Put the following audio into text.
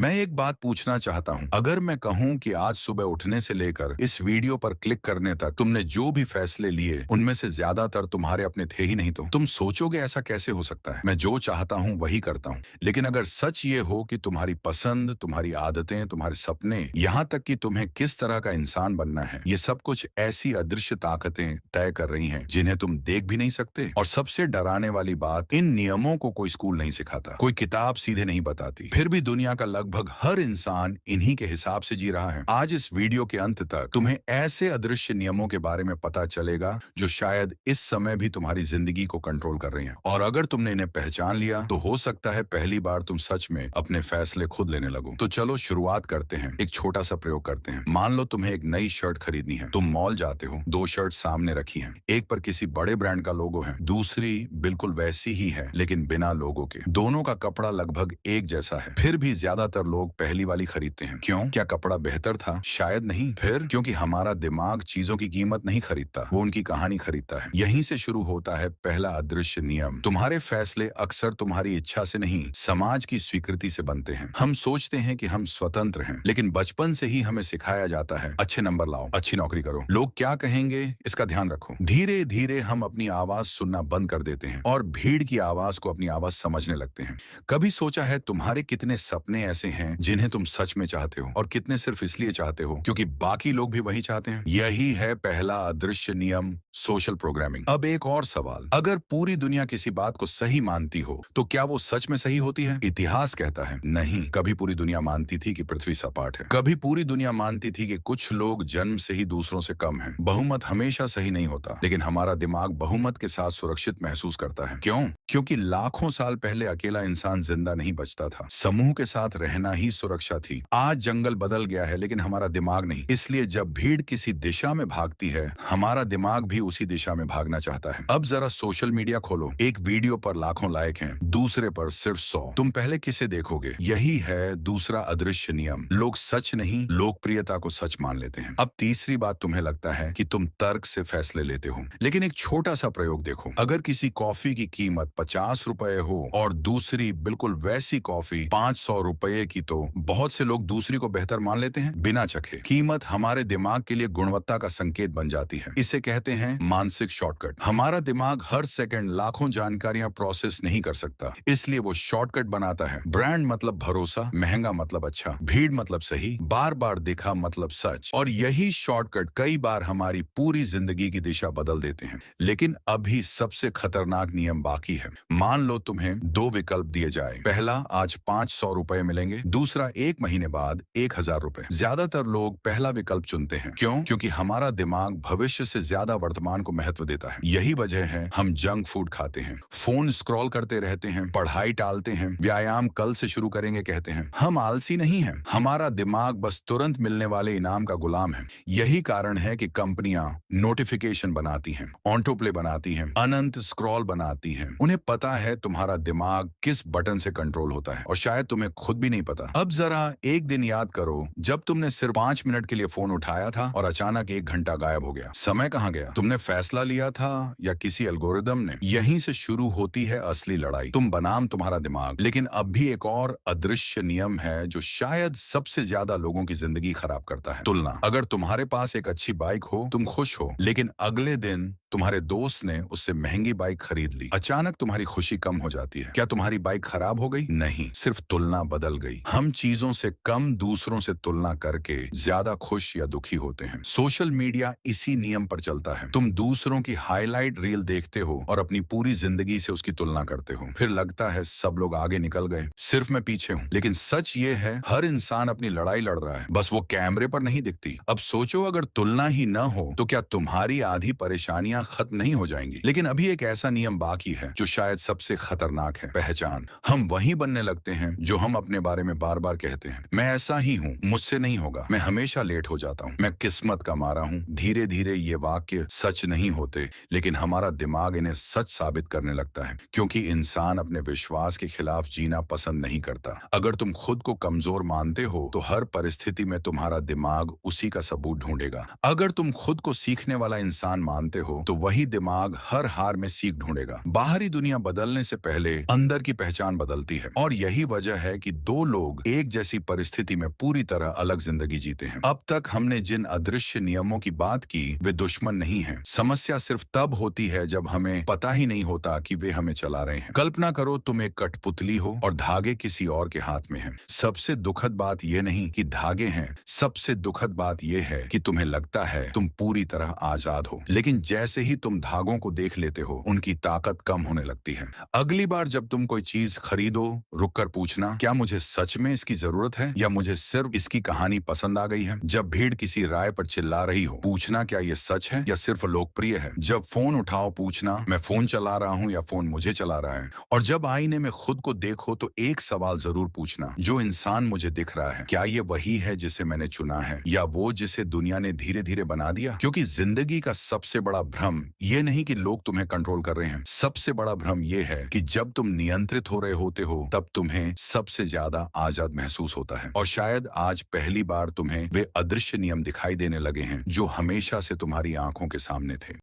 मैं एक बात पूछना चाहता हूँ। अगर मैं कहूँ कि आज सुबह उठने से लेकर इस वीडियो पर क्लिक करने तक तुमने जो भी फैसले लिए उनमें से ज्यादातर तुम्हारे अपने थे ही नहीं, तो तुम सोचोगे ऐसा कैसे हो सकता है? मैं जो चाहता हूँ वही करता हूँ। लेकिन अगर सच ये हो कि तुम्हारी पसंद, तुम्हारी आदतें, तुम्हारे सपने, यहाँ तक कि तुम्हें किस तरह का इंसान बनना है, ये सब कुछ ऐसी अदृश्य ताकतें तय कर रही हैं जिन्हें तुम देख भी नहीं सकते। और सबसे डराने वाली बात, इन नियमों को कोई स्कूल नहीं सिखाता, कोई किताब सीधे नहीं बताती, फिर भी दुनिया का लगभग हर इंसान इन्हीं के हिसाब से जी रहा है। आज इस वीडियो के अंत तक तुम्हें ऐसे अदृश्य नियमों के बारे में पता चलेगा जो शायद इस समय भी तुम्हारी जिंदगी को कंट्रोल कर रही हैं। और अगर तुमने इन्हें पहचान लिया तो हो सकता है पहली बार तुम सच में अपने फैसले खुद लेने लगो। तो चलो शुरुआत करते हैं। एक छोटा सा प्रयोग करते हैं। मान लो तुम्हें एक नई शर्ट खरीदनी है। तुम मॉल जाते हो, दो शर्ट सामने रखी हैं। एक पर किसी बड़े ब्रांड का लोगो है, दूसरी बिल्कुल वैसी ही है लेकिन बिना लोगो के। दोनों का कपड़ा लगभग एक जैसा है, फिर भी ज्यादातर लोग पहली वाली खरीदते हैं। क्यों? क्या कपड़ा बेहतर था? शायद नहीं। फिर क्योंकि हमारा दिमाग चीजों की कीमत नहीं खरीदता, वो उनकी कहानी खरीदता है। यहीं से शुरू होता है पहला अदृश्य नियम। तुम्हारे फैसले अक्सर तुम्हारी इच्छा से नहीं, समाज की स्वीकृति से बनते हैं। हम सोचते हैं कि हम स्वतंत्र हैं, लेकिन बचपन से ही हमें सिखाया जाता है अच्छे नंबर लाओ, अच्छी नौकरी करो, लोग क्या कहेंगे इसका ध्यान रखो। धीरे धीरे हम अपनी आवाज सुनना बंद कर देते हैं और भीड़ की आवाज को अपनी आवाज समझने लगते हैं। कभी सोचा है तुम्हारे कितने सपने ऐसे हैं जिन्हें तुम सच में चाहते हो और कितने सिर्फ इसलिए चाहते हो क्योंकि बाकी लोग भी वही चाहते हैं? यही है पहला अदृश्य नियम, सोशल प्रोग्रामिंग। अब एक और सवाल, अगर पूरी दुनिया किसी बात को सही मानती हो तो क्या वो सच में सही होती है? इतिहास कहता है नहीं। कभी पूरी दुनिया मानती थी कि पृथ्वी सपाट है, कभी पूरी दुनिया मानती थी कि कुछ लोग जन्म से ही दूसरों से कम हैं। बहुमत हमेशा सही नहीं होता, लेकिन हमारा दिमाग बहुमत के साथ सुरक्षित महसूस करता है। क्यों? क्योंकि लाखों साल पहले अकेला इंसान जिंदा नहीं बचता था, समूह के साथ रहना ही सुरक्षा थी। आज जंगल बदल गया है लेकिन हमारा दिमाग नहीं। इसलिए जब भीड़ किसी दिशा में भागती है, हमारा दिमाग भी उसी दिशा में भागना चाहता है। अब जरा सोशल मीडिया खोलो, एक वीडियो पर लाखों लाइक हैं, दूसरे पर सिर्फ 100। तुम पहले किसे देखोगे? यही है दूसरा अदृश्य नियम। लोग सच नहीं, लोकप्रियता को सच मान लेते हैं। अब तीसरी बात, तुम्हें लगता है कि तुम तर्क से फैसले लेते हो, लेकिन एक छोटा सा प्रयोग देखो। अगर किसी कॉफी की कीमत 50 रुपए हो और दूसरी बिल्कुल वैसी कॉफी 500 रुपए की, तो बहुत से लोग दूसरी को बेहतर मान लेते हैं बिना चखे। कीमत हमारे दिमाग के लिए गुणवत्ता का संकेत बन जाती है। इसे कहते हैं मानसिक शॉर्टकट। हमारा दिमाग हर सेकंड लाखों जानकारियां प्रोसेस नहीं कर सकता, इसलिए वो शॉर्टकट बनाता है। ब्रांड मतलब भरोसा, महंगा मतलब अच्छा, भीड़ मतलब सही, बार बार दिखा मतलब सच। और यही शॉर्टकट कई बार हमारी पूरी जिंदगी की दिशा बदल देते हैं। लेकिन अभी सबसे खतरनाक नियम बाकी है। मान लो तुम्हें दो विकल्प दिए जाए, पहला आज 500 रुपए मिलेंगे, दूसरा 1 महीने बाद 1000 रुपए। ज्यादातर लोग पहला विकल्प चुनते हैं। क्यों? क्योंकि हमारा दिमाग भविष्य से ज्यादा वर्तमान को महत्व देता है। यही वजह है हम जंक फूड खाते हैं, फोन स्क्रॉल करते रहते हैं, पढ़ाई टालते हैं, व्यायाम कल से शुरू करेंगे कहते हैं। हम आलसी नहीं हैं, हमारा दिमाग बस तुरंत मिलने वाले इनाम का गुलाम है। यही कारण है कि कंपनियां नोटिफिकेशन बनाती हैं, ऑटो प्ले बनाती हैं, अनंत स्क्रॉल बनाती हैं। उन्हें पता है तुम्हारा दिमाग किस बटन से कंट्रोल होता है और शायद तुम्हें खुद भी नहीं पता। अब जरा एक दिन याद करो जब तुमने सिर्फ 5 मिनट के लिए फोन उठाया था और अचानक 1 घंटा गायब हो गया। समय कहाँ गया? तुमने फैसला लिया था या किसी एल्गोरिदम ने? यहीं से शुरू होती है असली लड़ाई, तुम बनाम तुम्हारा दिमाग। लेकिन अब भी एक और अदृश्य नियम है जो शायद सबसे ज्यादा लोगों की जिंदगी खराब करता है, तुलना। अगर तुम्हारे पास एक अच्छी बाइक हो, तुम खुश हो, लेकिन अगले दिन तुम्हारे दोस्त ने उससे महंगी बाइक खरीद ली, अचानक तुम्हारी खुशी कम हो जाती है। क्या तुम्हारी बाइक खराब हो गई? नहीं, सिर्फ तुलना बदल गई। हम चीजों से कम दूसरों से तुलना करके ज्यादा खुश या दुखी होते हैं। सोशल मीडिया इसी नियम पर चलता है। तुम दूसरों की हाईलाइट रील देखते हो और अपनी पूरी जिंदगी से उसकी तुलना करते हो। फिर लगता है सब लोग आगे निकल गए, सिर्फ मैं पीछे हूँ। लेकिन सच ये है, हर इंसान अपनी लड़ाई लड़ रहा है, बस वो कैमरे पर नहीं दिखती। अब सोचो अगर तुलना ही न हो तो क्या तुम्हारी आधी परेशानियां खत्म नहीं हो जाएंगी? लेकिन अभी एक ऐसा नियम बाकी है जो शायद सबसे खतरनाक है, पहचान। हम वही बनने लगते हैं जो हम अपने बारे में बार बार कहते हैं। मैं ऐसा ही हूँ, मुझसे नहीं होगा, मैं हमेशा लेट हो जाता हूँ, मैं किस्मत का मारा हूँ। धीरे धीरे ये वाक्य सच नहीं होते, लेकिन हमारा दिमाग इन्हें सच साबित करने लगता है, क्योंकि इंसान अपने विश्वास के खिलाफ जीना पसंद नहीं करता। अगर तुम खुद को कमजोर मानते हो तो हर परिस्थिति में तुम्हारा दिमाग उसी का सबूत ढूंढेगा। अगर तुम खुद को सीखने वाला इंसान मानते हो तो वही दिमाग हर हार में सीख ढूंढेगा। बाहरी दुनिया बदलने से पहले अंदर की पहचान बदलती है, और यही वजह है कि दो लोग एक जैसी परिस्थिति में पूरी तरह अलग जिंदगी जीते हैं। अब तक हमने जिन अदृश्य नियमों की बात की वे दुश्मन नहीं हैं। समस्या सिर्फ तब होती है जब हमें पता ही नहीं होता कि वे हमें चला रहे हैं। कल्पना करो तुम एक कठपुतली हो और धागे किसी और के हाथ में हैं। सबसे दुखद बात यह नहीं कि धागे हैं, सबसे दुखद बात यह है कि तुम्हें लगता है तुम पूरी तरह आजाद हो, लेकिन जैसे ही तुम धागों को देख लेते हो उनकी ताकत कम होने लगती है। अगली बार जब तुम कोई चीज खरीदो, रुककर पूछना, क्या मुझे सच में इसकी जरूरत है या मुझे सिर्फ इसकी कहानी पसंद आ गई है। जब भीड़ किसी राय पर चिल्ला रही हो, पूछना क्या ये सच है या सिर्फ लोकप्रिय है। जब फोन उठाओ, पूछना मैं फोन चला रहा हूँ या फोन मुझे चला रहा है। और जब आईने में खुद को देखो तो एक सवाल जरूर पूछना, जो इंसान मुझे दिख रहा है क्या ये वही है जिसे मैंने चुना है या वो जिसे दुनिया ने धीरे धीरे बना दिया। क्योंकि जिंदगी का सबसे बड़ा भ्रम ये नहीं कि लोग तुम्हें कंट्रोल कर रहे हैं, सबसे बड़ा भ्रम ये है कि जब तुम नियंत्रित हो रहे होते हो तब तुम्हें सबसे ज्यादा आजाद महसूस होता है। और शायद आज पहली बार तुम्हें वे अदृश्य नियम दिखाई देने लगे हैं जो हमेशा से तुम्हारी आंखों के सामने थे।